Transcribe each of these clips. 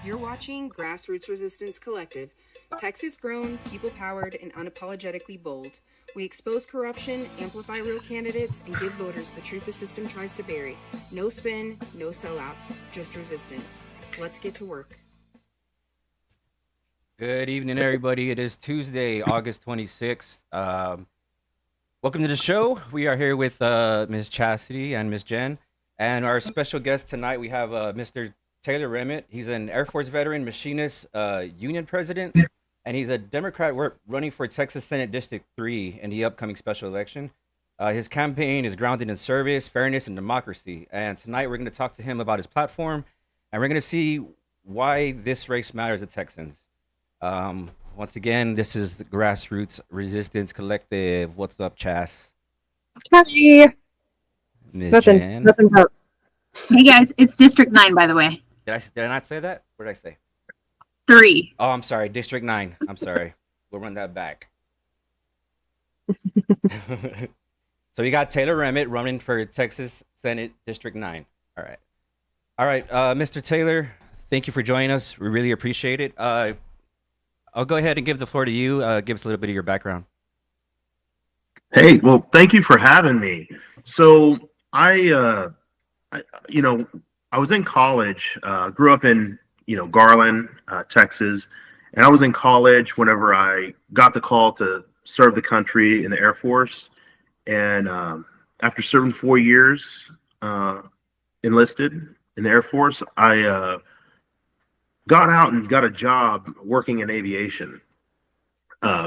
You're watching Grassroots Resistance Collective, Texas grown, people powered, and unapologetically bold. We expose corruption, amplify real candidates, and give voters the truth the system tries to bury. No spin, no sellouts, just resistance. Let's get to work. Good evening, everybody. It is Tuesday, August 26th. Welcome to the show. We are here with Ms. Chastity and Ms. Jen. And our special guest tonight, we have Mr. Taylor Rehmet. He's an Air Force veteran, machinist, union president, and he's a Democrat running for Texas Senate District 3 in the upcoming special election. His campaign is grounded in service, fairness, and democracy. And tonight we're going to talk to him about his platform, and we're going to see why this race matters to Texans. Once again, this is the Grassroots Resistance Collective. What's up, Chas? Hi. Ms. Jen? Nothing up. Hey guys, it's District 9, by the way. Did I not say that? What did I say? 3. Oh, I'm sorry. District 9. I'm sorry. We'll run that back. So we got Taylor Rehmet running for Texas Senate District 9. All right. Mr. Taylor, thank you for joining us. We really appreciate it. I'll go ahead and give the floor to you. Give us a little bit of your background. Hey, well, thank you for having me. So I was in college, grew up in, Garland, Texas, and I was in college whenever I got the call to serve the country in the Air Force. And after serving 4 years, enlisted in the Air Force, I got out and got a job working in aviation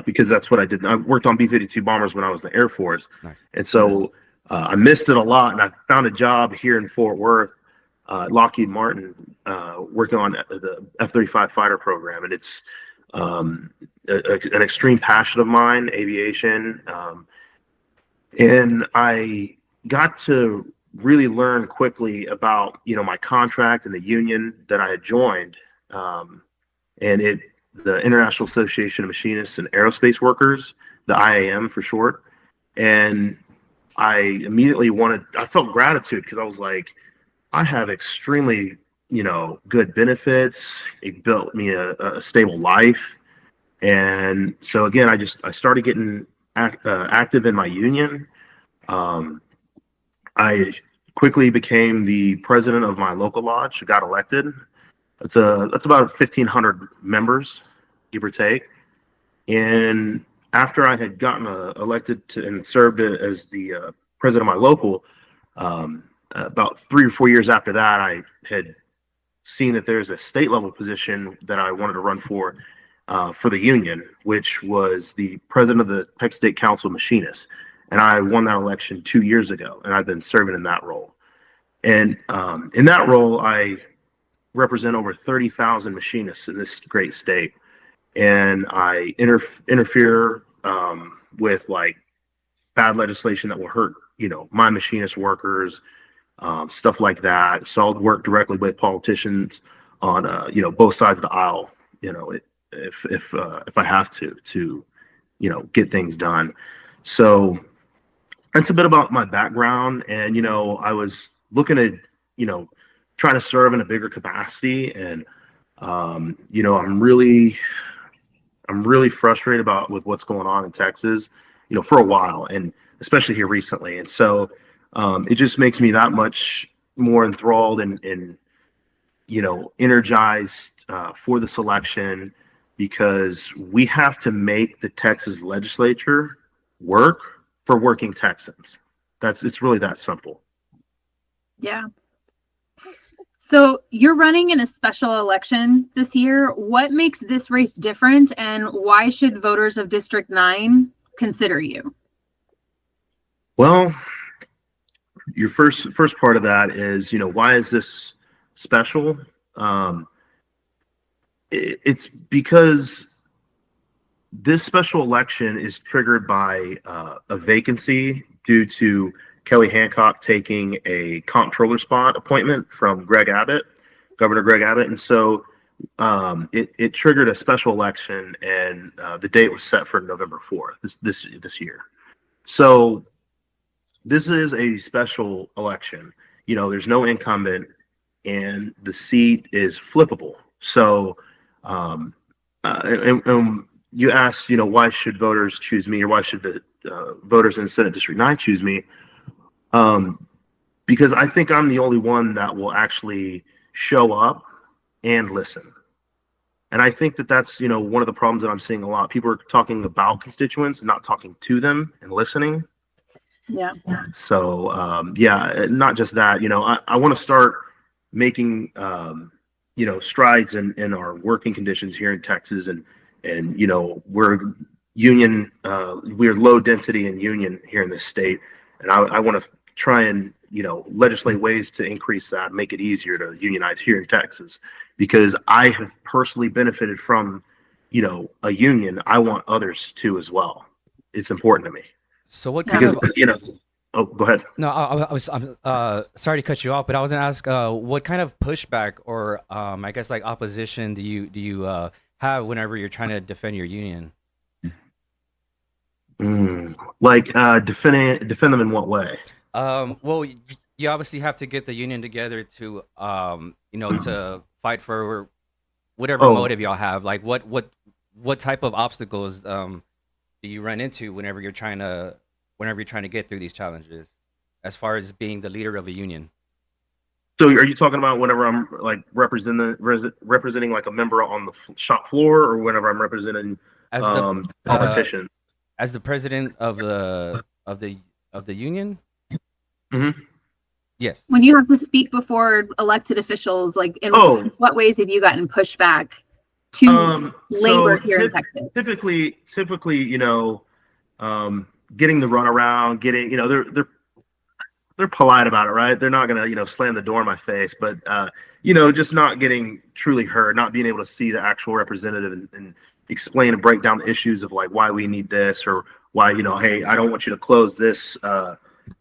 because that's what I did. I worked on B-52 bombers when I was in the Air Force. Nice. And so I missed it a lot, and I found a job here in Fort Worth, Lockheed Martin, working on the F-35 fighter program. And it's an extreme passion of mine, aviation. And I got to really learn quickly about, my contract and the union that I had joined. And the International Association of Machinists and Aerospace Workers, the IAM for short. And I immediately I felt gratitude because I was like, I have extremely, good benefits. It built me a stable life. And so again, I started getting active in my union. I quickly became the president of my local lodge, got elected. That's about 1,500 members, give or take. And after I had gotten elected and served as the president of my local, about 3 or 4 years after that, I had seen that there's a state level position that I wanted to run for the union, which was the president of the Texas State Council of Machinists. And I won that election 2 years ago, and I've been serving in that role. And in that role, I represent over 30,000 machinists in this great state, and I interfere with like bad legislation that will hurt my machinist workers, stuff like that. So I'll work directly with politicians on both sides of the aisle, if I have to get things done. So that's a bit about my background, and I was looking at trying to serve in a bigger capacity, and I'm really frustrated with what's going on in Texas, for a while, and especially here recently. And so it just makes me that much more enthralled and energized for this election, because we have to make the Texas legislature work for working Texans. It's really that simple. Yeah. So you're running in a special election this year. What makes this race different, and why should voters of District 9 consider you? Well, your first part of that is, why is this special? It's because this special election is triggered by a vacancy due to Kelly Hancock taking a comptroller spot appointment from Governor Greg Abbott. And so it triggered a special election, and the date was set for November 4th this year. So this is a special election. There's no incumbent, and the seat is flippable. So, and you asked, why should voters choose me, or why should the voters in Senate District 9 choose me? Because I think I'm the only one that will actually show up and listen. And I think that that's, one of the problems that I'm seeing a lot. People are talking about constituents, not talking to them and listening. Yeah. So, not just that, I want to start making, strides in our working conditions here in Texas. And we're we're low density in union here in this state. And I want to try and, legislate ways to increase that, make it easier to unionize here in Texas, because I have personally benefited from, a union. I want others to as well. It's important to me. So what kind Because, of oh, go ahead. No, I'm sorry to cut you off, but I was gonna ask what kind of pushback or I guess like opposition do you have whenever you're trying to defend your union? Like defend them in what way? Well, you obviously have to get the union together to to fight for whatever motive y'all have. Like what type of obstacles do you run into whenever you're trying to get through these challenges, as far as being the leader of a union? So are you talking about whenever I'm like representing like a member on the shop floor, or whenever I'm representing as politician? As the president of the union? Mm-hmm. Yes. When you have to speak before elected officials, like in what ways have you gotten pushback to labor here in Texas? Typically, getting the runaround, they're polite about it, right? They're not gonna, slam the door in my face, but just not getting truly heard, not being able to see the actual representative and explain and break down the issues of like why we need this, or why, hey, I don't want you to close this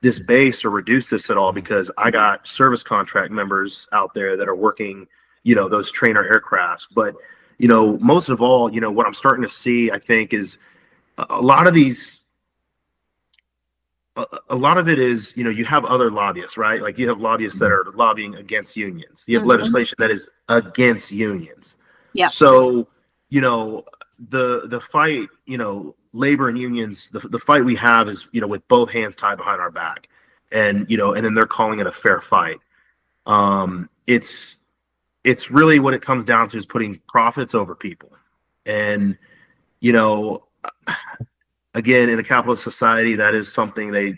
this base or reduce this at all, because I got service contract members out there that are working, those trainer aircrafts. But, most of all, what I'm starting to see, I think, is a lot of these, a lot of it is, you have other lobbyists, right? Like you have lobbyists that are lobbying against unions. You have legislation that is against unions. Yeah. So, the fight, labor and unions, the fight we have is, with both hands tied behind our back, and then they're calling it a fair fight. It's really what it comes down to is putting profits over people. And, again, in a capitalist society, that is something they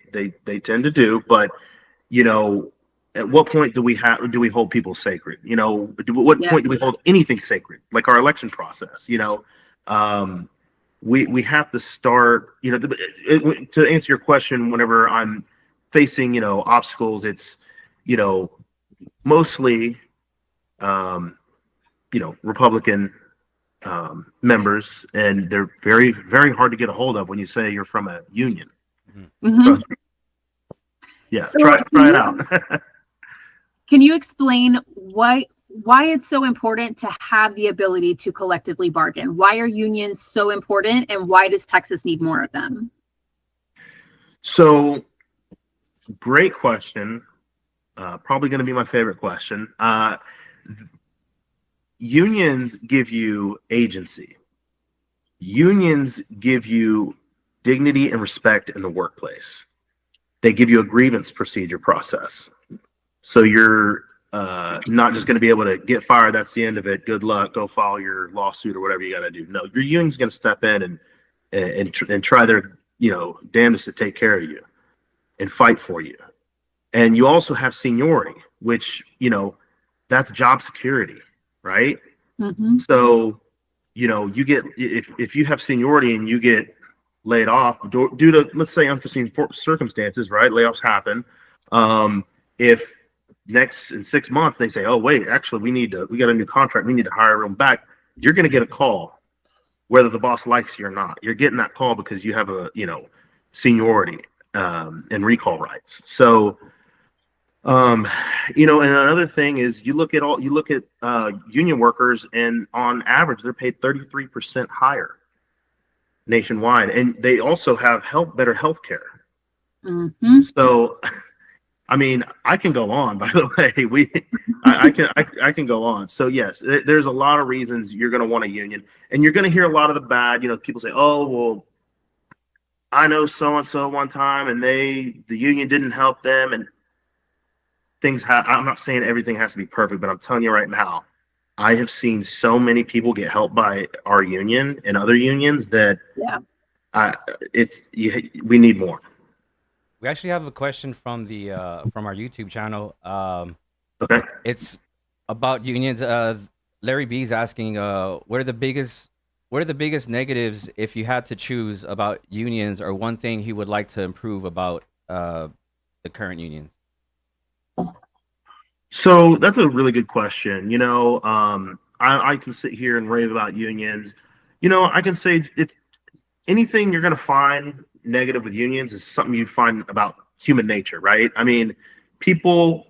tend to do. But, at what point do we hold people sacred? What point do we hold anything sacred, like our election process? We have to start, to answer your question, whenever I'm facing, obstacles, it's, mostly, Republican members, and they're very, very hard to get a hold of when you say you're from a union. Mm-hmm. Yeah, so try it out. Can you explain why it's so important to have the ability to collectively bargain? Why are unions so important, and why does Texas need more of them? So, great question. Probably going to be my favorite question. Unions give you agency. Unions give you dignity and respect in the workplace. They give you a grievance procedure process. So you're not just going to be able to get fired. That's the end of it. Good luck. Go file your lawsuit or whatever you got to do. No, your union's going to step in and try their damnedest to take care of you and fight for you. And you also have seniority, which that's job security, right? Mm-hmm. So you get, if you have seniority and you get laid off due to, let's say, unforeseen circumstances, right? Layoffs happen. If in 6 months they say, oh wait, actually we got a new contract, we need to hire everyone back, you're going to get a call, whether the boss likes you or not. You're getting that call because you have a seniority and recall rights. So and another thing is you look at union workers, and on average they're paid 33% higher nationwide, and they also have better health care. Mm-hmm. So I mean, I can go on. By the way, I can go on. So yes, there's a lot of reasons you're going to want a union, and you're going to hear a lot of the bad. You know, people say, "Oh, well, I know so and so one time, and the union didn't help them, and things." I'm not saying everything has to be perfect, but I'm telling you right now, I have seen so many people get helped by our union and other unions that Yeah. we need more. We actually have a question from the from our YouTube channel. Okay. It's about unions. Larry B's asking, what are the biggest negatives if you had to choose about unions, or one thing he would like to improve about the current unions? So that's a really good question. I can sit here and rave about unions. I can say it's anything you're going to find negative with unions is something you find about human nature, right? I mean, people,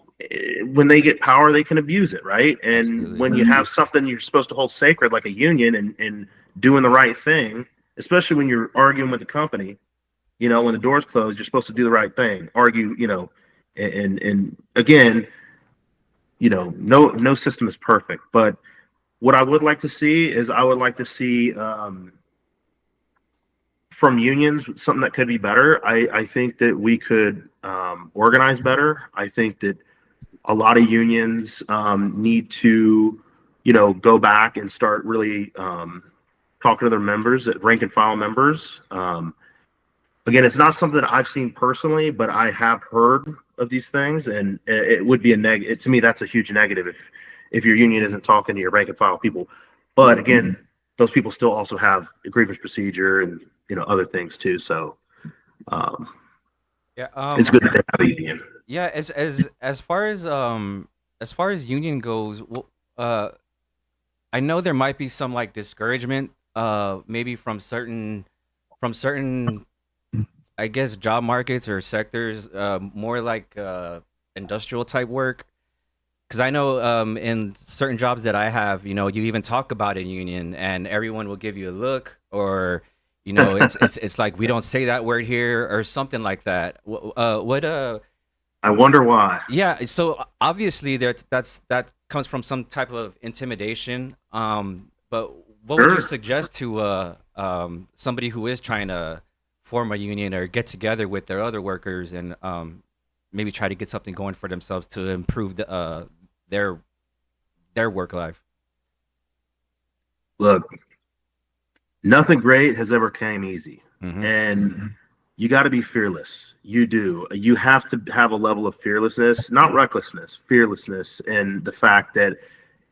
when they get power, they can abuse it, right? And Absolutely. when you have something you're supposed to hold sacred, like a union, and doing the right thing, especially when you're arguing with the company, when the door's closed, you're supposed to do the right thing, argue, and again, no system is perfect, but what I would like to see is I would like to see from unions something that could be better. I think that we could organize better. I think that a lot of unions need to, go back and start really talking to their members, rank and file members. Again, it's not something that I've seen personally, but I have heard of these things, and it would be a negative. To me, that's a huge negative if your union isn't talking to your rank and file people. But again, those people still also have a grievance procedure and other things too. So Yeah, it's good that they have a union. yeah. As far as union goes, I know there might be some like discouragement, maybe from certain, I guess, job markets or sectors, more like industrial type work. Because I know in certain jobs that I have, you even talk about a union, and everyone will give you a look, or it's like, we don't say that word here, or something like that. I wonder why. Yeah, so obviously that comes from some type of intimidation. But what would you suggest to somebody who is trying to form a union or get together with their other workers, and maybe try to get something going for themselves to improve their work life? Look, nothing great has ever came easy, Mm-hmm. and you got to be fearless. You do. You have to have a level of fearlessness, not recklessness, fearlessness, and the fact that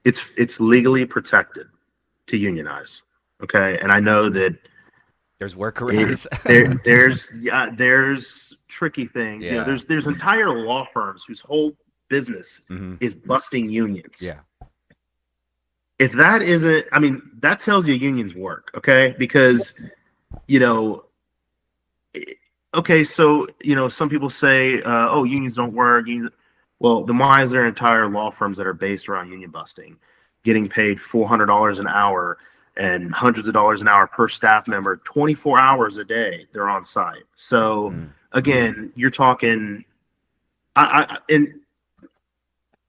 it's legally protected to unionize. Okay, and I know that There's workarounds. there's tricky things. Yeah. There's entire law firms whose whole business Mm-hmm. is busting unions. Yeah. If that isn't, I mean, that tells you unions work, okay? Because, okay, so, some people say, oh, unions don't work. Well, then why is there entire law firms that are based around union busting, getting paid $400 an hour and hundreds of dollars an hour per staff member, 24 hours a day they're on site. So again, you're talking, and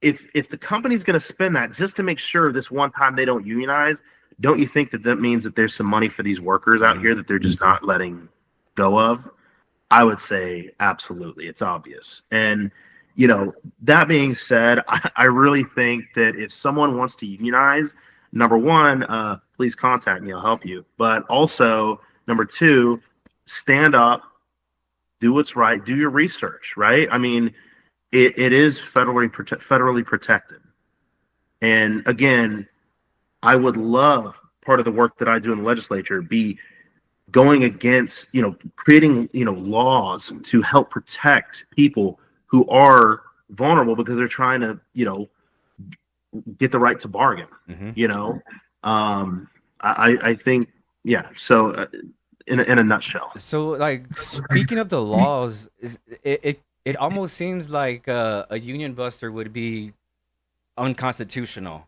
if the company's going to spend that just to make sure this one time they don't unionize, don't you think that means that there's some money for these workers out here that they're just not letting go of? I would say absolutely. It's obvious. And, that being said, I really think that if someone wants to unionize, number one, please contact me. I'll help you. But also, number two, stand up, do what's right, do your research, right? I mean, it is federally protected. And again, I would love part of the work that I do in the legislature be going against, creating, laws to help protect people who are vulnerable because they're trying to, get the right to bargain. Mm-hmm. I think, yeah. So in a nutshell. So, like, speaking of the laws, it almost seems like a union buster would be unconstitutional.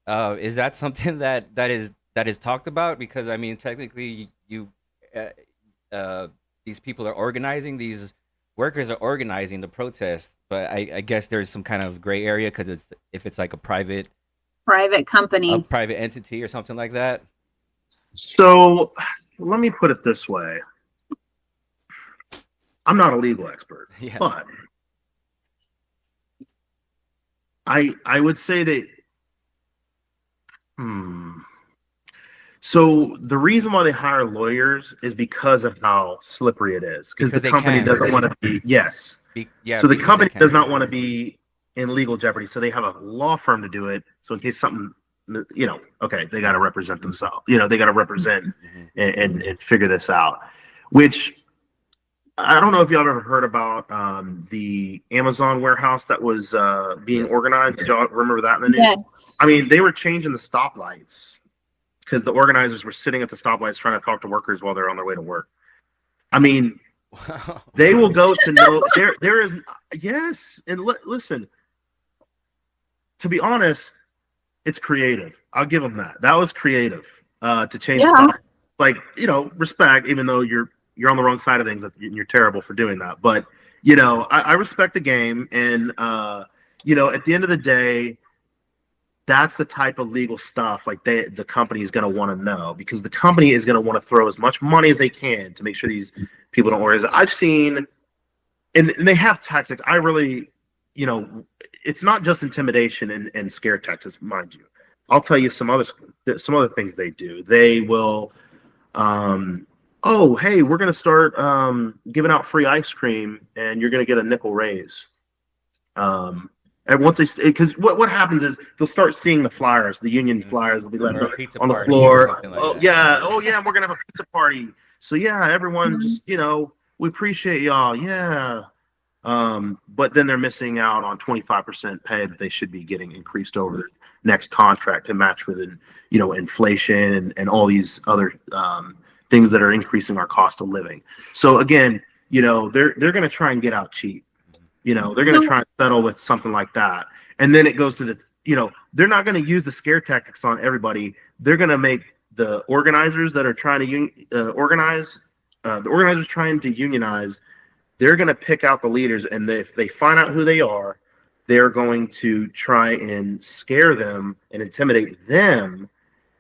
Is that something that is talked about? Because I mean, technically, these people are organizing these workers are organizing the protest, but I guess there's some kind of gray area because it's if it's like a private companies. entity or something like that. So let me put it this way. I'm not a legal expert, Yeah. but I would say that so the reason why they hire lawyers is because of how slippery it is. Because the company doesn't want to be so the company does not want to be in legal jeopardy. So they have a law firm to do it. So in case something, okay, they got to represent themselves. They got to represent and figure this out. Which I don't know if y'all have ever heard about the Amazon warehouse that was being organized. Did y'all remember that in the news? Yes. I mean, they were changing the stoplights because the organizers were sitting at the stoplights trying to talk to workers while they're on their way to work. I mean, they will go to no. There is yes, and listen. To be honest, it's creative. I'll give them that. That was creative to change stuff. Like, respect, even though you're on the wrong side of things. You're terrible for doing that. But, I respect the game. And, at the end of the day, that's the type of legal stuff like the company is going to want to know, because the company is going to want to throw as much money as they can to make sure these people don't organize. I've seen, and they have tactics. I really, it's not just intimidation and scare tactics, mind you. I'll tell you some other things they do. They will, oh, hey, we're going to start giving out free ice cream, and you're going to get a nickel raise. And once because what happens is they'll start seeing the flyers, the union flyers will be left on the floor. Like yeah, we're going to have a pizza party. So yeah, everyone just, we appreciate y'all. Yeah. But then they're missing out on 25% pay that they should be getting increased over the next contract to match with, inflation and all these other things that are increasing our cost of living. So again, they're going to try and get out cheap. They're going to try and settle with something like that. And then it goes to they're not going to use the scare tactics on everybody. They're going to make the organizers that are trying to organize, the organizers trying to unionize, they're going to pick out the leaders. And if they find out who they are, they're going to try and scare them and intimidate them.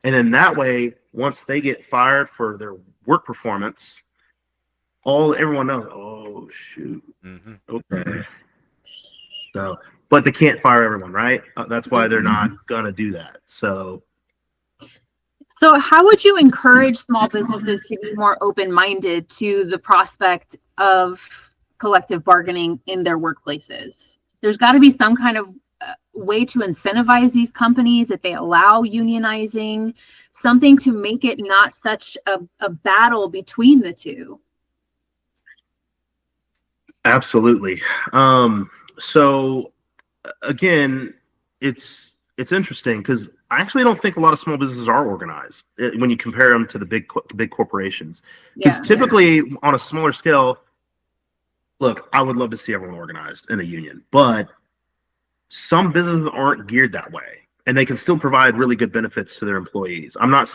And in that way, once they get fired for their work performance, everyone knows, oh, shoot. Okay. So, but they can't fire everyone, right? That's why they're not going to do that. So how would you encourage small businesses to be more open-minded to the prospect of collective bargaining in their workplaces? There's got to be some kind of way to incentivize these companies if they allow unionizing, something to make it not such a battle between the two. Absolutely. So again, it's interesting because I actually don't think a lot of small businesses are organized when you compare them to the big corporations. Because typically on a smaller scale, look, I would love to see everyone organized in a union, but some businesses aren't geared that way, and they can still provide really good benefits to their employees. I'm a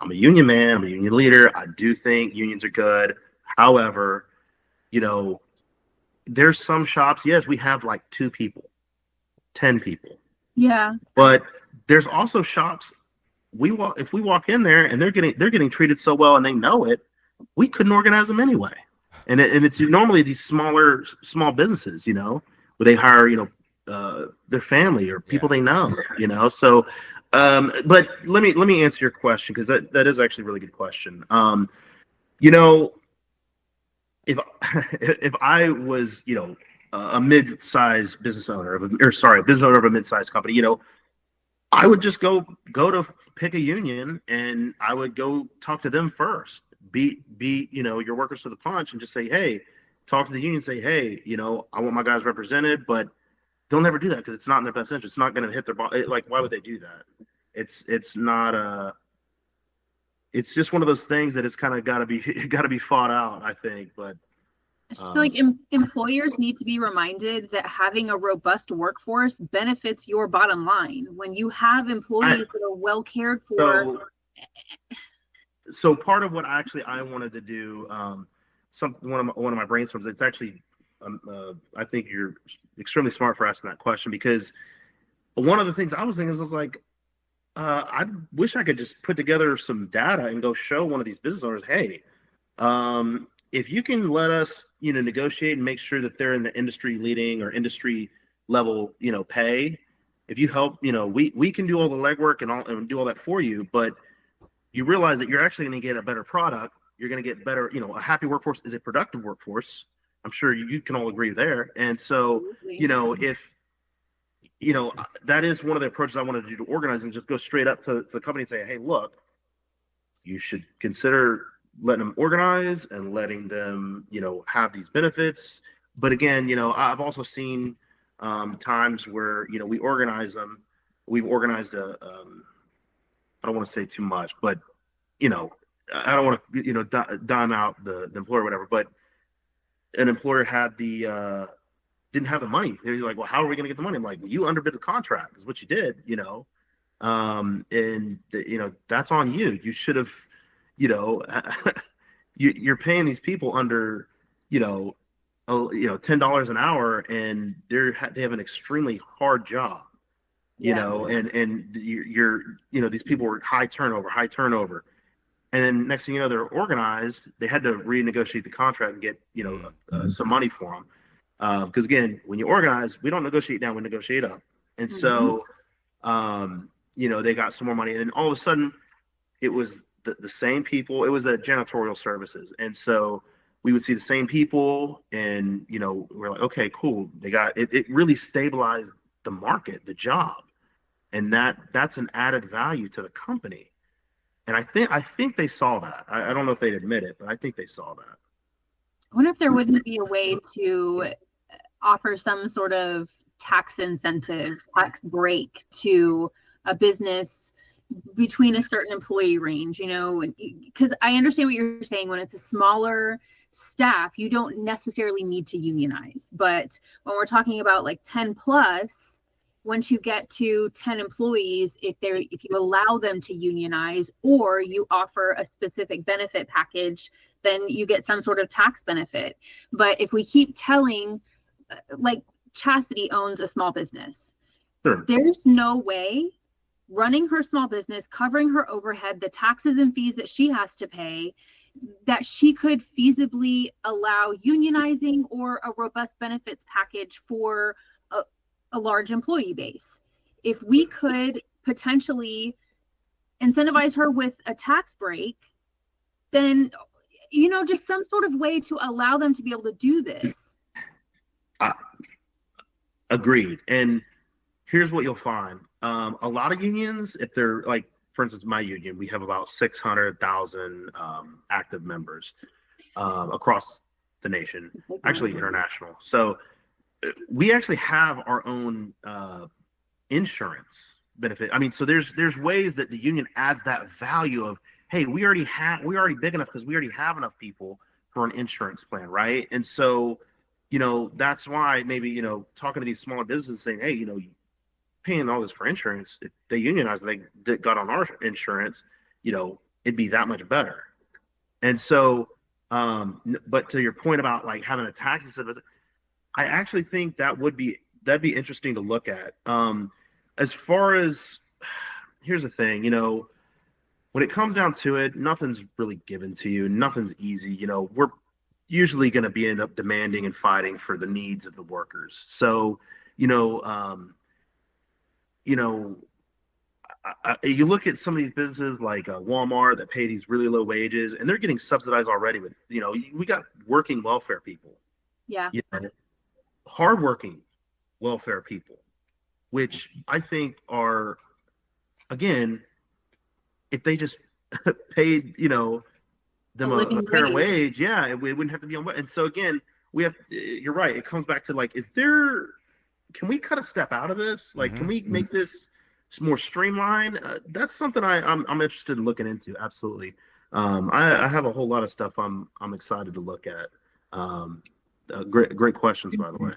union man, I'm a union leader. I do think unions are good. However, there's some shops, yes, we have like 2 people, 10 people. Yeah. But there's also shops if we walk in there and they're getting treated so well and they know it, we couldn't organize them anyway. And it's normally these small businesses, where they hire, their family or people they know, So, but let me answer your question, because that is actually a really good question. If I was, a mid-sized business owner business owner of a mid-sized company, I would just go to pick a union, and I would go talk to them first. Beat your workers to the punch, and just say, hey, talk to the union, say, hey, I want my guys represented, but they'll never do that because it's not in their best interest. It's not going to hit their like, why would they do that? It's not it's just one of those things that it's kind of got to be fought out, I think. But I just feel like employers need to be reminded that having a robust workforce benefits your bottom line. When you have employees that are well cared for. So part of what I wanted to do one of my brainstorms. It's actually, I think you're extremely smart for asking that question, because one of the things I was thinking is, I was like, I wish I could just put together some data and go show one of these business owners, hey, if you can let us, negotiate and make sure that they're in the industry leading or industry level, pay. If you help, we can do all the legwork and do all that for you, but you realize that you're actually going to get a better product. You're going to get better, a happy workforce is a productive workforce. I'm sure you can all agree there. And so, if, that is one of the approaches I wanted to do to organize, and just go straight up to the company and say, hey, look, you should consider letting them organize and letting them, have these benefits. But again, I've also seen times where, we organize them. We've organized I don't want to say too much, but, I don't want to, dime out the employer or whatever, but an employer had didn't have the money. They're like, well, how are we going to get the money? I'm like, well, you underbid the contract is what you did, that's on you. You should have, you're paying these people under, $10 an hour, and they have an extremely hard job, and you're, these people were high turnover. And then next thing you know, they're organized. They had to renegotiate the contract and get, some money for them. Because again, when you organize, we don't negotiate down, we negotiate up. And so, they got some more money. And then all of a sudden, it was the same people. It was a janitorial services. And so we would see the same people, and, we're like, okay, cool. They got it. It really stabilized the market, the job. And that's an added value to the company. And I think they saw that. I don't know if they'd admit it, but I think they saw that. I wonder if there wouldn't be a way to offer some sort of tax incentive, tax break to a business between a certain employee range, because I understand what you're saying. When it's a smaller staff, you don't necessarily need to unionize. But when we're talking about like 10 plus, once you get to 10 employees, if you allow them to unionize, or you offer a specific benefit package, then you get some sort of tax benefit. But if we keep telling, like Chastity owns a small business, sure, there's no way running her small business, covering her overhead, the taxes and fees that she has to pay, that she could feasibly allow unionizing or a robust benefits package for a large employee base. If we could potentially incentivize her with a tax break, then, just some sort of way to allow them to be able to do this. Agreed. And here's what you'll find. A lot of unions, if they're like, for instance, my union, we have about 600,000 active members across the nation, actually international. So we actually have our own insurance benefit. I mean, so there's ways that the union adds that value of, hey, we're already big enough because we already have enough people for an insurance plan, right? And so, that's why maybe, talking to these smaller businesses saying, hey, paying all this for insurance, if they unionize, they got on our insurance, it'd be that much better. And so, but to your point about like having a tax incentive, I actually think that'd be interesting to look at. As far as, here's the thing, when it comes down to it, nothing's really given to you. Nothing's easy. We're usually going to end up demanding and fighting for the needs of the workers. So, you look at some of these businesses like Walmart that pay these really low wages, and they're getting subsidized already with, we got working welfare people. Yeah. Hardworking welfare people, which I think are, again, if they just paid, them a fair wage, yeah, it wouldn't have to be on. And so again, you're right. It comes back to like, can we cut a step out of this? Like, can we make this more streamlined? That's something I'm interested in looking into. Absolutely. I have a whole lot of stuff I'm excited to look at. Great questions, by the way.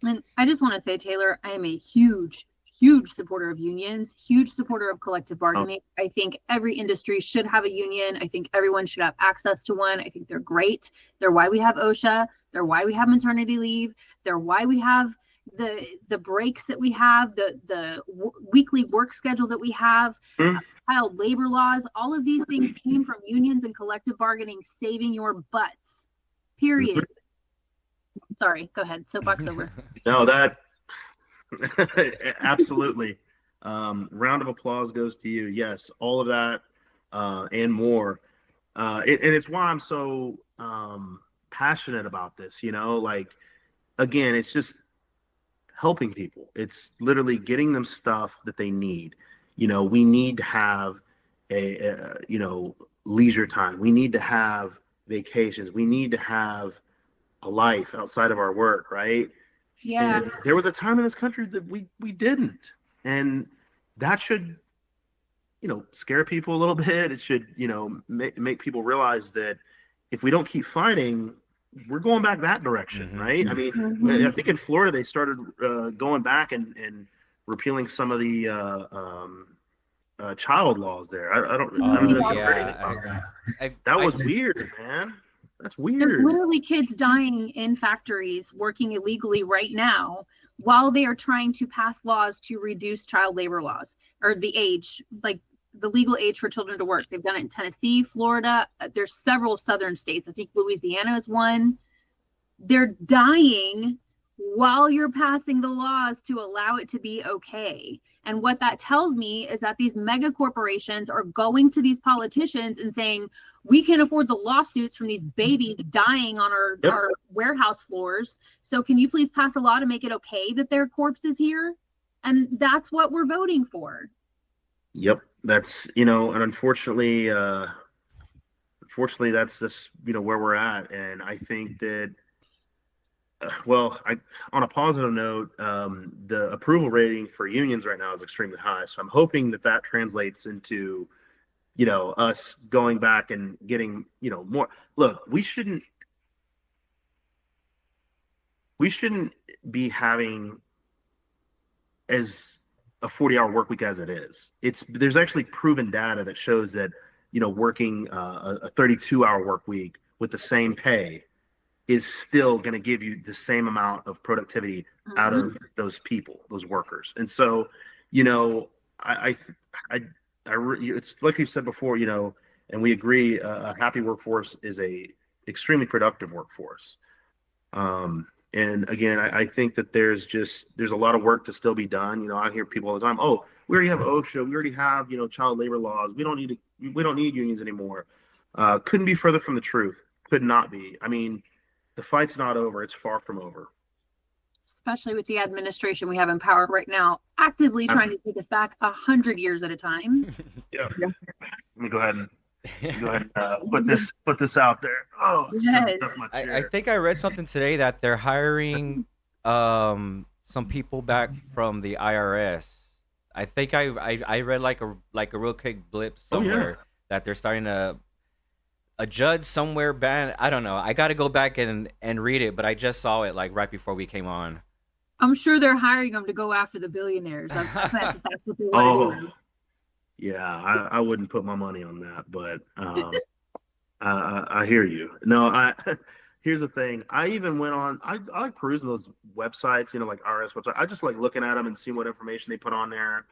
And I just want to say, Taylor, I am a huge huge supporter of unions, huge supporter of collective bargaining. I think every industry should have a union. I think everyone should have access to one. I think they're great. They're why we have OSHA. They're why we have maternity leave. They're why we have the breaks that we have, the weekly work schedule that we have, child labor laws. All of these things came from unions and collective bargaining saving your butts. Period. Sorry, go ahead. Soapbox over. No, that absolutely. Round of applause goes to you. Yes, all of that and more. And it's why I'm so passionate about this. Like, again, it's just helping people. It's literally getting them stuff that they need. We need to have a leisure time. We need to have vacations. We need to have a life outside of our work, right? Yeah. And there was a time in this country that we didn't, and that should scare people a little bit. It should make people realize that if we don't keep fighting, we're going back that direction, right? I mean, I think in Florida they started going back and repealing some of the child laws there. I don't know if you've heard anything about that. That was weird, man. That's weird. There's literally kids dying in factories working illegally right now while they are trying to pass laws to reduce child labor laws, or the age, like the legal age for children to work. They've done it in Tennessee, Florida. There's several southern states. I think Louisiana is one. They're dying while you're passing the laws to allow it to be okay. And what that tells me is that these mega corporations are going to these politicians and saying, we can't afford the lawsuits from these babies dying on our warehouse floors. So can you please pass a law to make it okay that their corpse is here? And that's what we're voting for. Yep. That's, and unfortunately, that's just, where we're at. And I think that, on a positive note, the approval rating for unions right now is extremely high. So I'm hoping that translates into, us going back and getting, more. Look, we shouldn't be having as a 40-hour work week as it is. There's actually proven data that shows that, working a 32-hour work week with the same pay is still going to give you the same amount of productivity out of those people, those workers. And so, it's like you said before, and we agree, a happy workforce is a extremely productive workforce. And again, I think that there's a lot of work to still be done. I hear people all the time, oh, we already have OSHA, we already have, child labor laws. We don't need unions anymore. Couldn't be further from the truth. Could not be. I mean, the fight's not over. It's far from over. Especially with the administration we have in power right now, actively trying to take us back 100 years at a time. Yeah. Let me go ahead and put this out there. Oh, yes. That's my chair. I think I read something today that they're hiring some people back from the IRS. I think I read like a real quick blip somewhere that they're starting to. A judge somewhere banned. I don't know. I got to go back and read it, but I just saw it like right before we came on. I'm sure they're hiring them to go after the billionaires. That's what they want to do. Yeah, I wouldn't put my money on that, but I hear you. No, here's the thing. I even went on. I like perusing those websites, like RS website. I just like looking at them and seeing what information they put on there.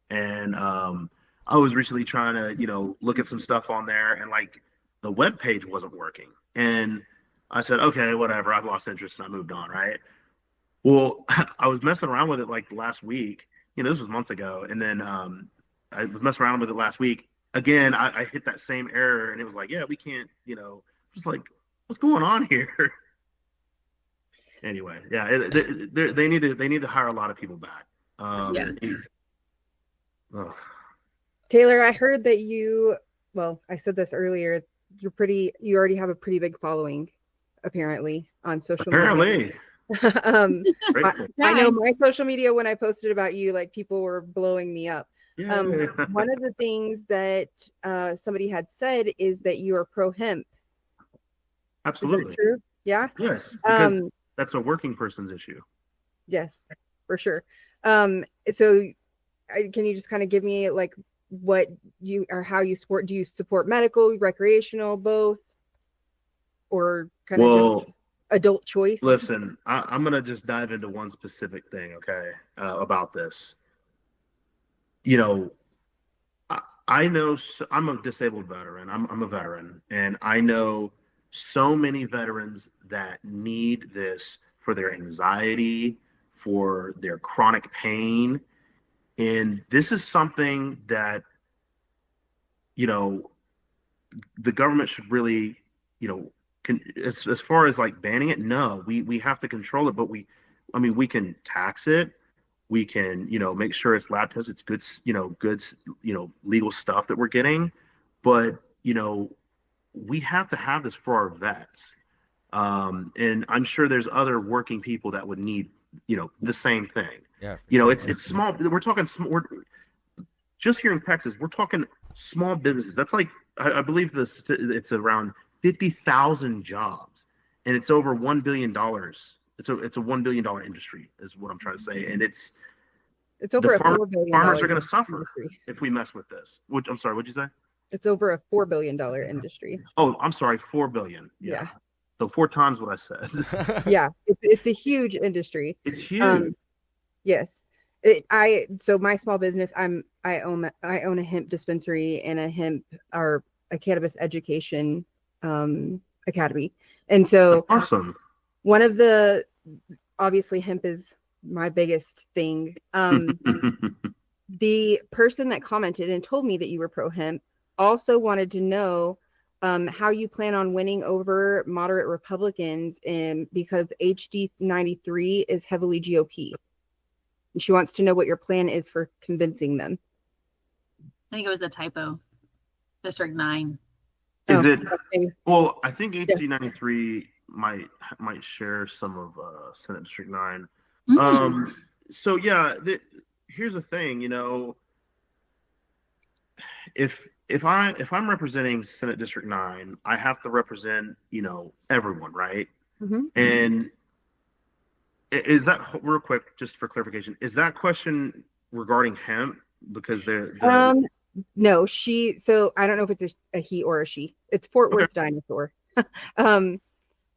And I was recently trying to look at some stuff on there, and like, the web page wasn't working. And I said, okay, whatever. I've lost interest and I moved on, right? Well, I was messing around with it like last week. This was months ago. And then I was messing around with it last week. Again, I hit that same error and it was like, yeah, we can't, just like, what's going on here? Anyway, yeah, they need to hire a lot of people back. Taylor, I heard that I said this earlier, you already have a pretty big following, apparently, on social media. I know my social media, when I posted about you, like, people were blowing me up. One of the things that somebody had said is that you are pro hemp. Absolutely. Is that true? Yeah. Yes. Because that's a working person's issue. Yes, for sure. So can you just kind of give me like what you or how you support? Do you support medical, recreational, both, or kind of Well, just adult choice? listen, I'm gonna just dive into one specific thing, okay, about this. You know, I know I'm a disabled veteran. I'm a veteran, and I know so many veterans that need this for their anxiety, for their chronic pain, and this is something that, you know, the government should really, you know, as far as like banning it, no, we have to control it, but I mean, we can tax it. We can, you know, make sure it's lab tested, it's good, goods, legal stuff that we're getting. But, you know, we have to have this for our vets. And I'm sure there's other working people that would need, the same thing. Yeah. It's small. We're talking small. Just here in Texas, we're talking small businesses. That's like, I believe it's around 50,000 jobs, and it's over $1 billion. It's a $1 billion industry, is what I'm trying to say, and it's over a $4 billion. Farmers are going to suffer industry if we mess with this. I'm sorry, what'd you say? It's over a $4 billion industry. Oh, I'm sorry, 4 billion. Yeah. So 4 times what I said. Yeah, it's a huge industry. It's huge. Yes. So my small business, I own a hemp dispensary and a cannabis education academy. And so that's awesome. One of the, obviously hemp is my biggest thing. The person that commented and told me that you were pro hemp also wanted to know how you plan on winning over moderate Republicans, because HD 93 is heavily GOP. And she wants to know what your plan is for convincing them. I think it was a typo. District 9. Is it? Well, I think HD 93 might share some of Senate District 9. So yeah, here's the thing, if I'm representing Senate District 9, I have to represent, everyone, right? Mm-hmm. And is that, real quick, just for clarification, is that question regarding hemp? Because they're no, so I don't know if it's a he or a she. It's Fort Worth Dinosaur.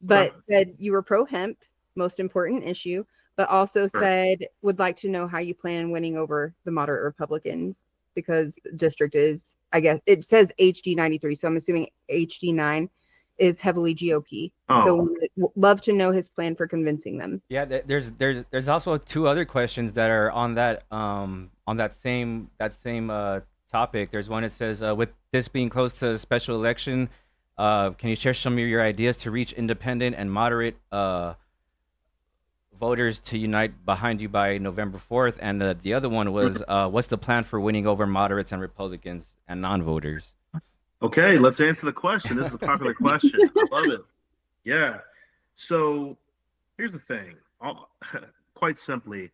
But said you were pro hemp, most important issue, but also said would like to know how you plan winning over the moderate Republicans, because the district is, I guess it says HD 93, so I'm assuming HD 9 is heavily GOP. So we'd love to know his plan for convincing them. Yeah, there's also 2 other questions that are on that same topic. There's one that says, with this being close to a special election, can you share some of your ideas to reach independent and moderate voters to unite behind you by November 4th? And the other one was, what's the plan for winning over moderates and Republicans and non-voters? Okay, let's answer the question. This is a popular question. I love it. Yeah. So here's the thing. Quite simply,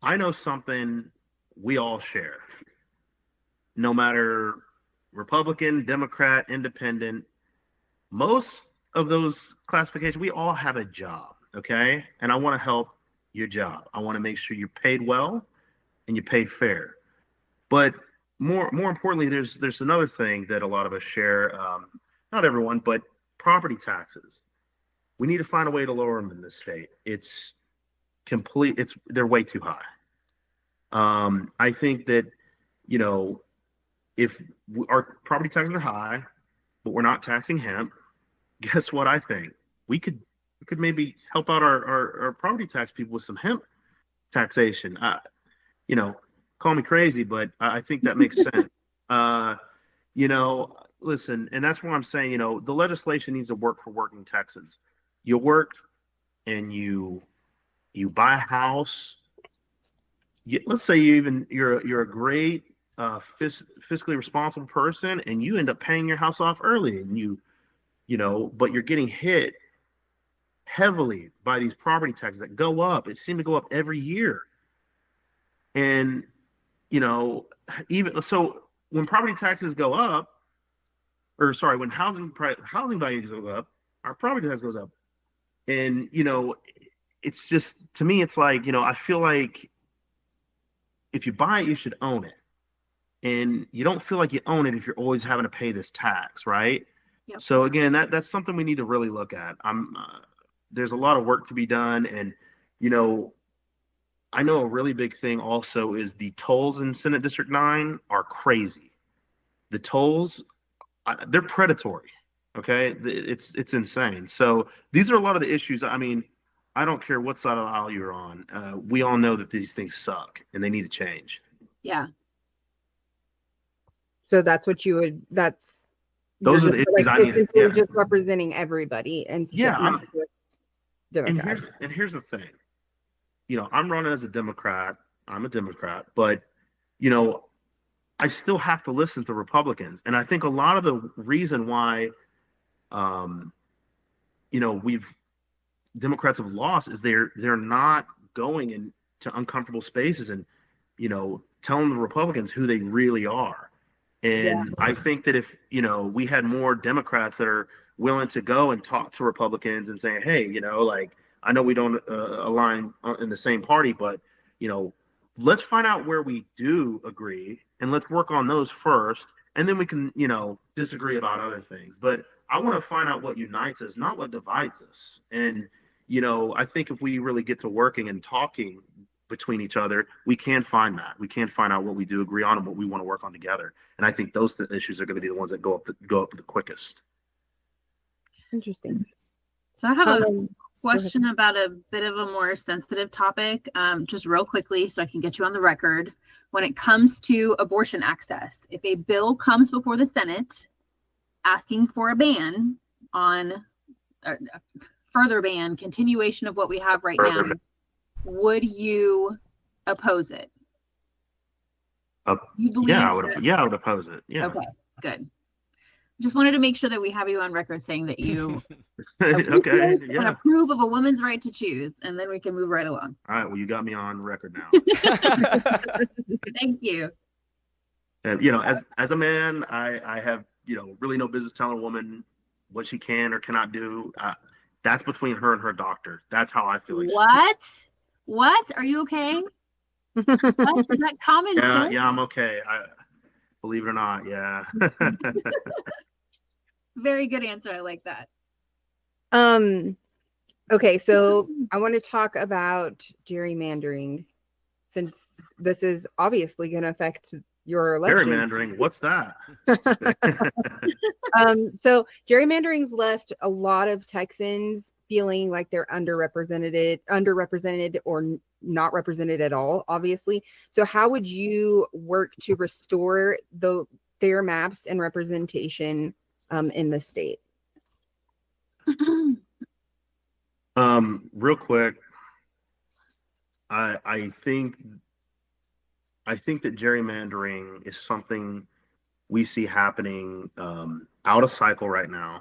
I know something we all share. No matter Republican, Democrat, Independent, most of those classifications, we all have a job, okay? And I want to help your job. I want to make sure you're paid well and you're paid fair. But more importantly, there's another thing that a lot of us share. Not everyone, but property taxes. We need to find a way to lower them in this state. They're way too high. I think that, if our property taxes are high, but we're not taxing hemp, guess what I think? We could maybe help out our property tax people with some hemp taxation. Call me crazy, but I think that makes sense. Listen, and that's what I'm saying, the legislation needs to work for working Texans. You work and you buy a house. Let's say you're a great fiscally responsible person, and you end up paying your house off early, and but you're getting hit heavily by these property taxes that go up. It seems to go up every year. And even so, when property taxes go up, when housing values go up, our property tax goes up. And it's just, to me, it's like, I feel like if you buy it, you should own it. And you don't feel like you own it if you're always having to pay this tax, right? Yep. So again, that's something we need to really look at. There's a lot of work to be done, and you know, I know a really big thing also is the tolls in Senate District 9 are crazy. The tolls, they're predatory. Okay, it's insane. So these are a lot of the issues. I mean, I don't care what side of the aisle you're on. We all know that these things suck and they need to change. Yeah. So that's what you would. That's Those are you're the just, issues I need. you're Yeah, just representing everybody and yeah. sticking with what's And Democrat. here's the thing. You know, I'm running as a Democrat. I'm a Democrat, but you know, I still have to listen to Republicans, and I think a lot of the reason why, you know, Democrats have lost is they're not going into uncomfortable spaces and, you know, telling the Republicans who they really are. And I think that if, you know, we had more Democrats that are willing to go and talk to Republicans and say, hey, you know, like, I know we don't align in the same party, but, you know, let's find out where we do agree and let's work on those first. And then we can, you know, disagree about other things. But I want to find out what unites us, not what divides us. And, you know, I think if we really get to working and talking between each other, we can find that. We can find out what we do agree on and what we want to work on together. And I think those issues are going to be the ones that go up the quickest. Interesting. So I have a Um, question about a bit of a more sensitive topic, just real quickly so I can get you on the record. When it comes to abortion access, if a bill comes before the Senate asking for a ban on a further ban, continuation of what we have right now, would you oppose it? You believe Yeah, I would oppose it. Yeah. Okay, good. Just wanted to make sure that we have you on record saying that you Okay. and Yeah. approve of a woman's right to choose, and then we can move right along. All right. Well, you got me on record now. Thank you. And you know, as a man, I have, you know, really no business telling a woman what she can or cannot do. That's between her and her doctor. That's how I feel. Like What? Are you okay? What? Is that common sense? Yeah, I'm okay. Believe it or not, yeah. Very good answer. I like that. Okay, so I want to talk about gerrymandering, since this is obviously going to affect your election. Gerrymandering, what's that? So gerrymandering's left a lot of Texans feeling like they're underrepresented or not represented at all, obviously. So how would you work to restore the fair maps and representation in the state? Real quick, I think that gerrymandering is something we see happening out of cycle right now.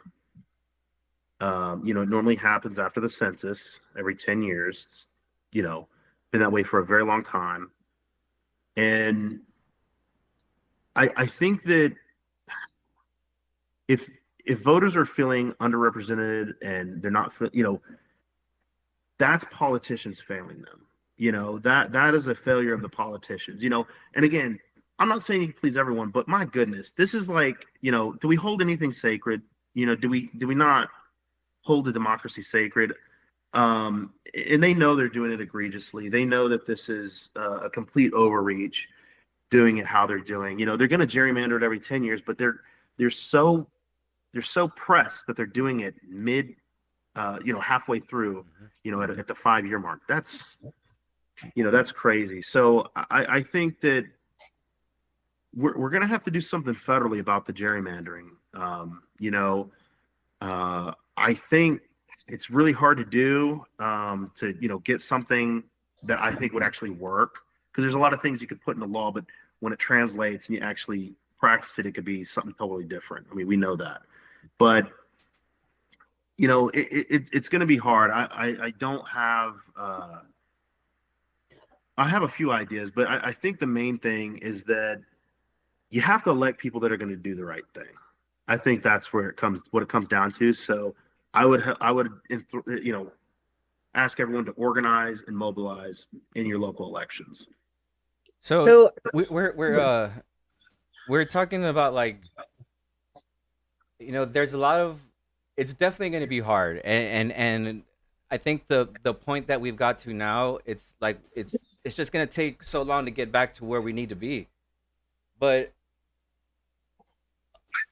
You know, it normally happens after the census every 10 years. It's, you know, been that way for a very long time. And I think that if voters are feeling underrepresented and they're not, you know, that's politicians failing them. You know, that is a failure of the politicians, you know. And again, I'm not saying you can please everyone, but my goodness, this is like, you know, do we hold anything sacred? You know, do we not hold the democracy sacred? And they know they're doing it egregiously. They know that this is a complete overreach, doing it how they're doing. You know, they're going to gerrymander it every 10 years, but they're so pressed that they're doing it mid, you know, halfway through, you know, at the 5-year mark. That's, you know, that's crazy. So I think that we're going to have to do something federally about the gerrymandering. You know, I think it's really hard to do, to, you know, get something that I think would actually work, because there's a lot of things you could put in the law, but when it translates and you actually practice it, it could be something totally different. I mean, we know that, but you know, it's going to be hard. I don't have, I have a few ideas, but I think the main thing is that you have to elect people that are going to do the right thing. I think that's what it comes down to. So I would, you know, ask everyone to organize and mobilize in your local elections. So We're talking about like, there's a lot of, it's definitely going to be hard, and I think the point that we've got to now, it's like it's just going to take so long to get back to where we need to be. But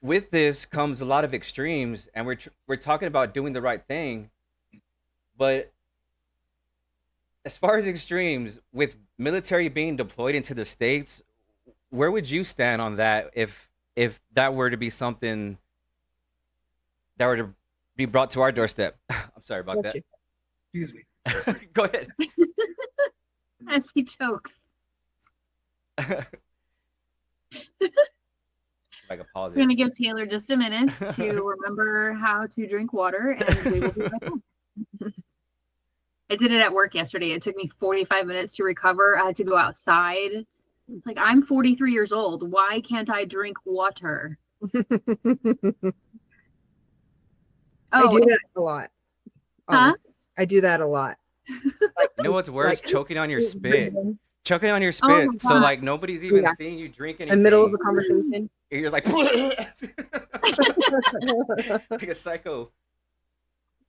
with this comes a lot of extremes, and we're talking about doing the right thing. But as far as extremes, with military being deployed into the states, where would you stand on that if that were to be something that were to be brought to our doorstep? I'm sorry about that. Excuse me. Go ahead. As he chokes. Like a pause. We're gonna give Taylor just a minute to remember how to drink water, and we will be right back. I did it at work yesterday. It took me 45 minutes to recover. I had to go outside. It's like, I'm 43 years old. Why can't I drink water? I do that a lot. Honestly. I do that a lot. Like, you know what's worse? Choking on your spit. Choking on your spit. Oh, so like nobody's even seeing you drink anything. In the middle of a conversation. You're just like like a psycho.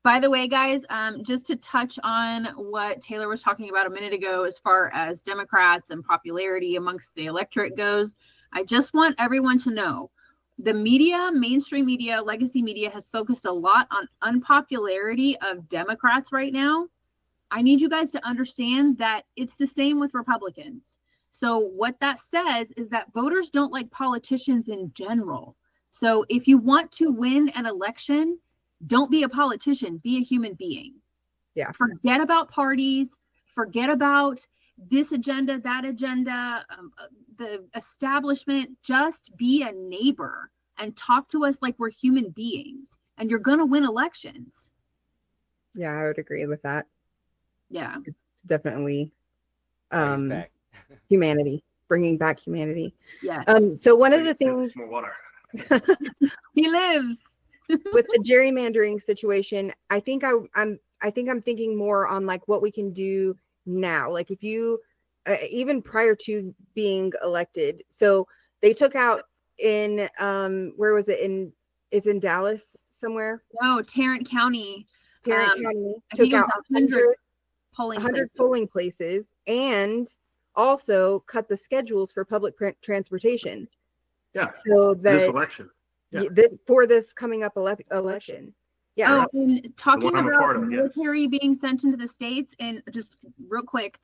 By the way, guys, just to touch on what Taylor was talking about a minute ago, as far as Democrats and popularity amongst the electorate goes, I just want everyone to know the media, mainstream media, legacy media has focused a lot on unpopularity of Democrats right now. I need you guys to understand that it's the same with Republicans. So what that says is that voters don't like politicians in general. So if you want to win an election, don't be a politician, be a human being. Yeah. Forget about parties, forget about this agenda, that agenda, the establishment. Just be a neighbor and talk to us like we're human beings, and you're going to win elections. Yeah, I would agree with that. Yeah. It's definitely humanity, bringing back humanity. Yeah. So one of the things More water. He lives. with the gerrymandering situation, I think I'm thinking more on like what we can do now. Like if you even prior to being elected, so they took out in where was it, it's in Dallas somewhere. No, Tarrant County. County I took think it was out 100 100 polling places, and also cut the schedules for public transportation. Yeah. So that This election. Yeah. For this coming up election. Yeah. Oh, and talking about of, military being sent into the states, and just real quick,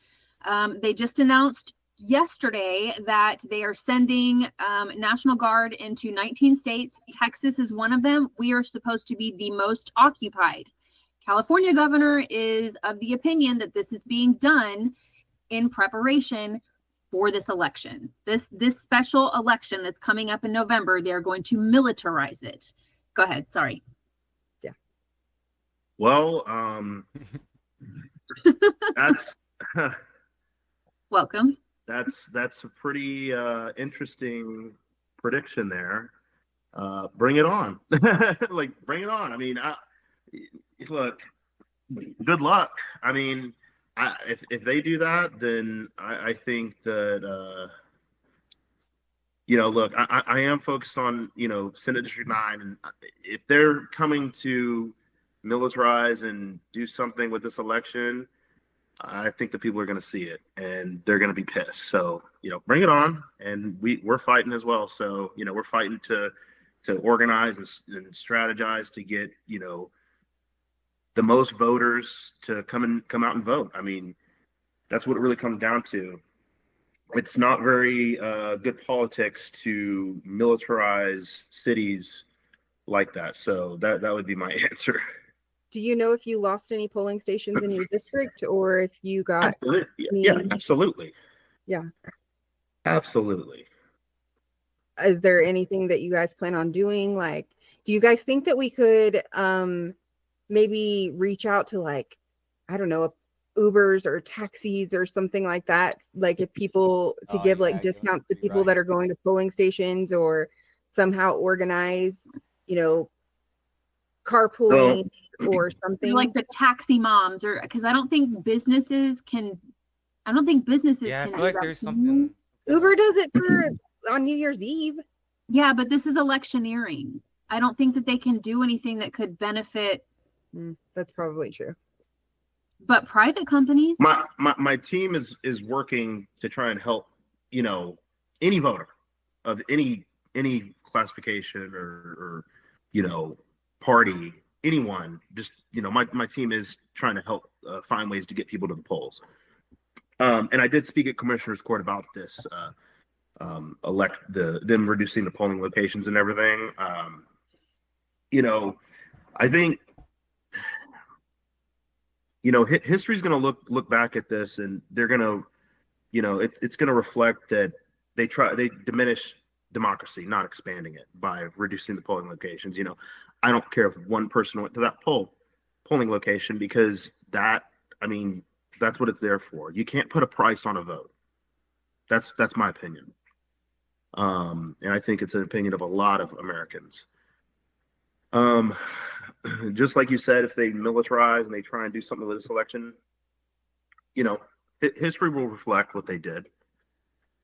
they just announced yesterday that they are sending National Guard into 19 states. Texas is one of them. We are supposed to be the most occupied. California governor is of the opinion that this is being done in preparation for this election. This special election that's coming up in November, they're going to militarize it. Go ahead. Sorry. Yeah. Well, that's welcome. That's a pretty interesting prediction there. Bring it on. Like, bring it on. I mean, look, good luck. I mean, if they do that, then I think that look, I am focused on Senate District 9, and if they're coming to militarize and do something with this election, I think the people are going to see it and they're going to be pissed. So bring it on, and we're fighting as well. So we're fighting to organize and strategize to get the most voters to come out and vote. I mean, that's what it really comes down to. It's not very good politics to militarize cities like that. So that would be my answer. Do you know if you lost any polling stations in your district, or if you got absolutely. Yeah. Absolutely. Is there anything that you guys plan on doing? Like, do you guys think that we could maybe reach out to, like, I don't know, Ubers or taxis or something like that? Like, if people to give like discounts to people that are going to polling stations, or somehow organize, carpooling or something like the taxi moms, or because I don't think businesses can. Yeah, I feel like there's something Uber does it for on New Year's Eve. Yeah, but this is electioneering. I don't think that they can do anything that could benefit. That's probably true. But private companies. My team is working to try and help, any voter of any classification or party, anyone. Just my team is trying to help find ways to get people to the polls. And I did speak at Commissioner's Court about this. Them reducing the polling locations and everything. I think history's going to look back at this, and they're going to, it's going to reflect that they diminish democracy, not expanding it by reducing the polling locations. I don't care if one person went to that polling location, because that's what it's there for. You can't put a price on a vote. That's my opinion. And I think it's an opinion of a lot of Americans. Just like you said, if they militarize and they try and do something with this election, history will reflect what they did.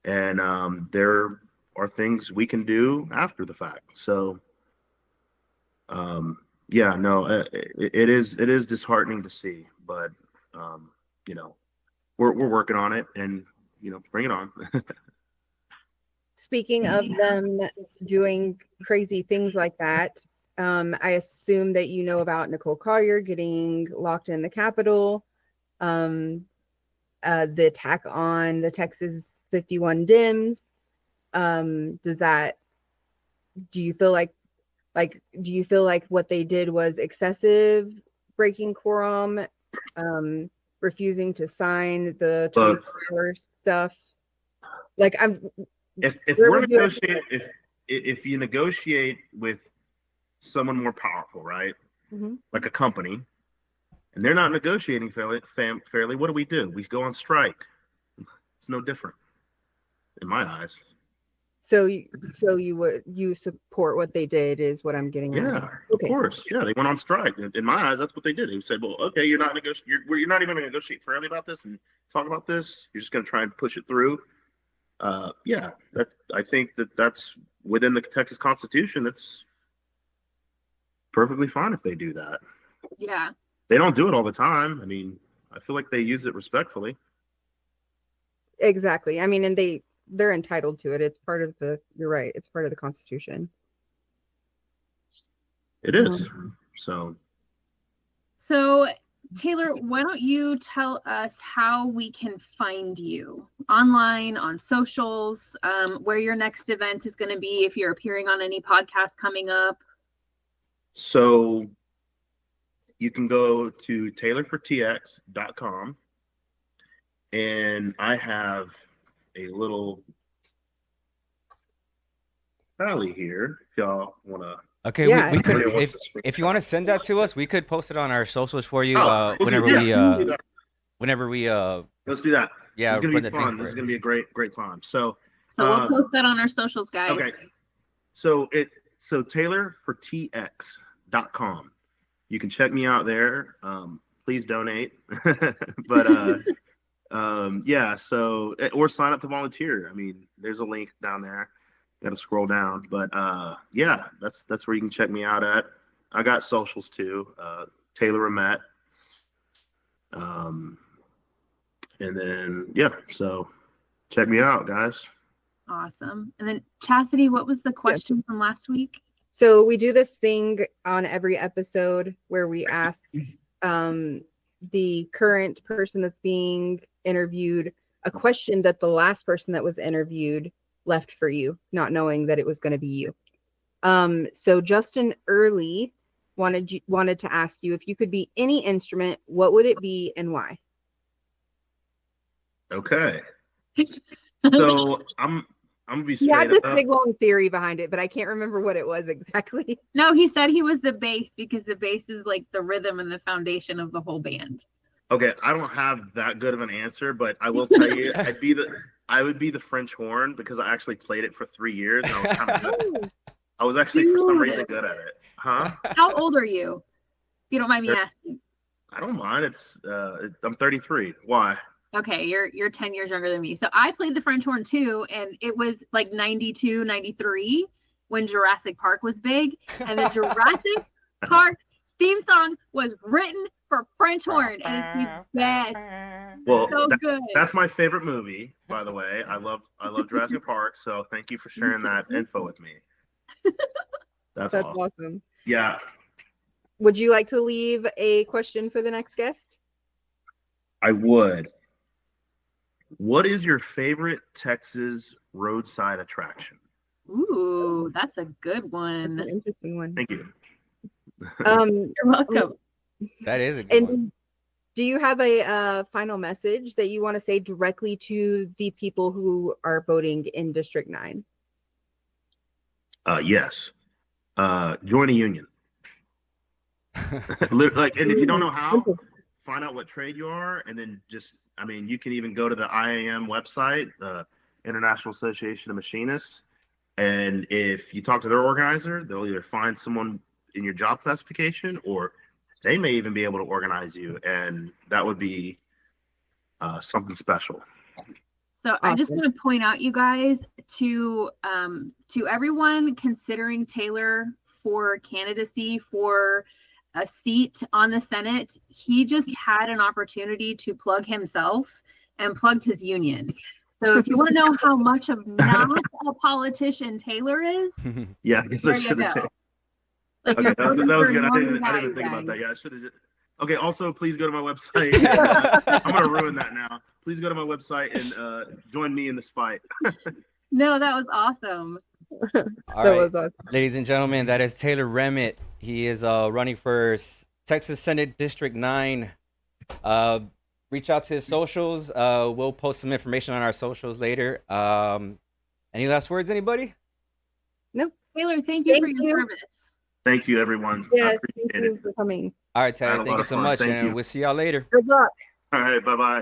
And there are things we can do after the fact. So, it is disheartening to see, but, we're working on it, and, bring it on. Speaking of them doing crazy things like that, I assume that you know about Nicole Collier getting locked in the Capitol, the attack on the Texas 51 Dems. Do you feel like what they did was excessive, breaking quorum, refusing to sign the 24-hour stuff? If we're negotiating, if you negotiate with someone more powerful, right? Mm-hmm. Like a company, and they're not negotiating fairly, what do? We go on strike. It's no different in my eyes. So you support what they did, is what I'm getting at. Yeah, okay. Of course. Yeah, they went on strike. In my eyes, that's what they did. They said, "Well, okay, you're not even going to negotiate fairly about this and talk about this. You're just going to try and push it through." I think that's within the Texas Constitution. That's perfectly fine if they do that. Yeah. They don't do it all the time. I feel like they use it respectfully. Exactly. And they're entitled to it. It's part of you're right. It's part of the Constitution. It is. So Taylor, why don't you tell us how we can find you online, on socials, where your next event is going to be, if you're appearing on any podcast coming up? So you can go to taylorfortx.com, and I have a little rally here if y'all want to. Okay, yeah. we could, if you want to send that to us, we could post it on our socials for you whenever we let's do that. Yeah, it's gonna be fun. This is gonna be a great time. So we'll post that on our socials, guys. Okay. So taylorfortx.com. You can check me out there. Please donate. But or sign up to volunteer. There's a link down there. Got to scroll down, but that's where you can check me out at. I got socials too, Taylor Rehmet, and then so check me out, guys. Awesome. And then Chastity, what was the question from last week? So we do this thing on every episode where we ask the current person that's being interviewed a question that the last person that was interviewed left for you, not knowing that it was going to be you. So Justin Early wanted to ask you, if you could be any instrument, what would it be and why? Okay. So I'm gonna be straight up. He had this big long theory behind it, but I can't remember what it was exactly. No, he said he was the bass because the bass is like the rhythm and the foundation of the whole band. Okay, I don't have that good of an answer, but I will tell you, I would be the French horn, because I actually played it for 3 years. And I was kind of good. I was actually for some reason good at it. Huh? How old are you? If you don't mind me asking. I don't mind. I'm 33. Why? Okay, you're 10 years younger than me. So I played the French horn too, and it was like 92, 93 when Jurassic Park was big. And the Jurassic Park theme song was written for French horn, and it's the best. Well, So good. that's my favorite movie, by the way. I love Jurassic Park, so thank you for sharing that info with me. That's awesome. awesome. Yeah. Would you like to leave a question for the next guest? I would. What is your favorite Texas roadside attraction? Ooh, that's a good That's one. an interesting one. Thank you. You're welcome. That is a good one. And do you have a final message that you want to say directly to the people who are voting in District 9? Yes. Join a union. Like, and if you don't know how, find out what trade you are, and then just, I mean, you can even go to the IAM website, the International Association of Machinists, and if you talk to their organizer, they'll either find someone in your job classification, or they may even be able to organize you, and that would be something special. So I just want to point out, you guys, to everyone considering Taylor for candidacy for a seat on the Senate, he just had an opportunity to plug himself and plugged his union. So if you want to know how much of not a politician Taylor is, Yeah, I guess there I you should have. go. Like, Okay, that was good. I didn't value even think about bag. that. Yeah, I should have. Okay, also please go to my website. I'm gonna ruin that now. Please go to my website and join me in this fight. No, that was awesome. All That right, was awesome. ladies and gentlemen, that is Taylor Rehmet. He is running for Texas Senate District 9. Reach out to his socials. We'll post some information on our socials later. Any last words, anybody? No. Taylor, thank you Thank for your you. service. Thank you, everyone. I Yes, thank appreciate you it. for coming. All right, I had Taylor, a thank lot you of so fun. much, Thank and you. we'll see y'all later. Good luck. All right, bye bye.